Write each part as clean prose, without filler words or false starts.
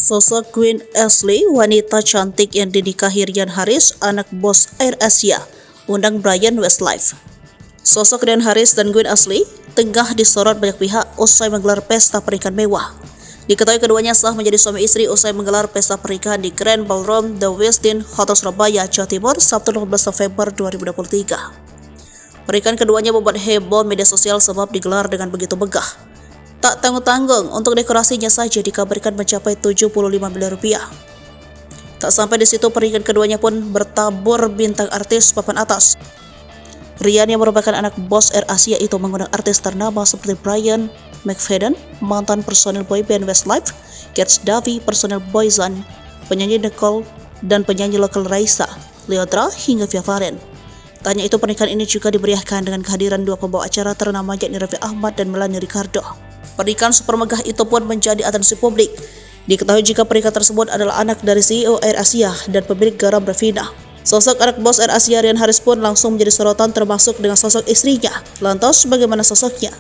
Sosok Queen Ashley, wanita cantik yang dinikahi Ryan Harris, anak bos AirAsia, undang Brian Westlife. Sosok Ryan Harris dan Queen Ashley tengah disorot banyak pihak usai menggelar pesta pernikahan mewah. Diketahui keduanya sah menjadi suami istri usai menggelar pesta pernikahan di Grand Ballroom The Westin Hotel Surabaya, Jawa Timur, Sabtu 15 November 2023. Pernikahan keduanya membuat heboh media sosial sebab digelar dengan begitu megah. Tak tanggung-tanggung, untuk dekorasinya saja dikabarkan mencapai 75 miliar rupiah. Tak sampai di situ, pernikahan keduanya pun bertabur bintang artis papan atas. Ryan yang merupakan anak bos AirAsia itu mengundang artis ternama seperti Brian McFadden, mantan personil boyband Westlife, Cats Davi, personil Boyzone, penyanyi Nicole, dan penyanyi lokal Raisa, Leodra, hingga Via Valen. Tanya itu, pernikahan ini juga dimeriahkan dengan kehadiran dua pembawa acara ternama yakni Raffi Ahmad dan Melanie Ricardo. Pernikahan super megah itu pun menjadi atensi publik. Diketahui jika pernikahan tersebut adalah anak dari CEO AirAsia dan pemilik garam Rafina. Sosok anak bos AirAsia Ryan Harris pun langsung menjadi sorotan, termasuk dengan sosok istrinya. Lantas bagaimana sosoknya?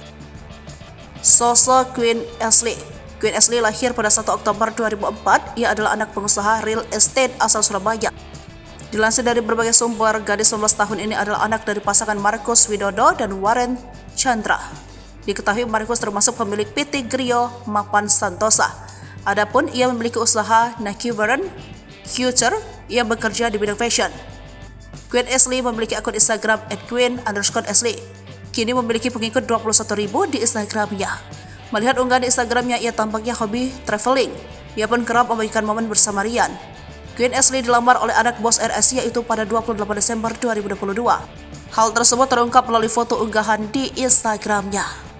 Sosok Queen Ashley. Queen Ashley lahir pada 1 Oktober 2004. Ia adalah anak pengusaha real estate asal Surabaya. Dilansir dari berbagai sumber, gadis 19 tahun ini adalah anak dari pasangan Marcus Widodo dan Warren Chandra. Diketahui Marcus termasuk pemilik PT Grio Mapan Santosa. Adapun ia memiliki usaha Nakibaran Future yang bekerja di bidang fashion. Queen Ashley memiliki akun Instagram @queen_ashley. Kini memiliki pengikut 21.000 di Instagramnya. Melihat unggahan di Instagramnya, ia tampaknya hobi traveling. Ia pun kerap membagikan momen bersama Ryan. Queen Ashley dilamar oleh anak bos AirAsia itu pada 28 Desember 2022. Hal tersebut terungkap melalui foto unggahan di Instagramnya.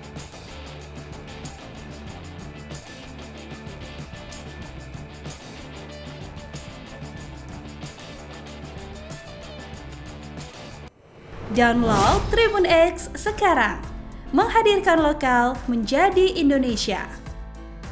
Download Tribun X sekarang, menghadirkan lokal menjadi Indonesia.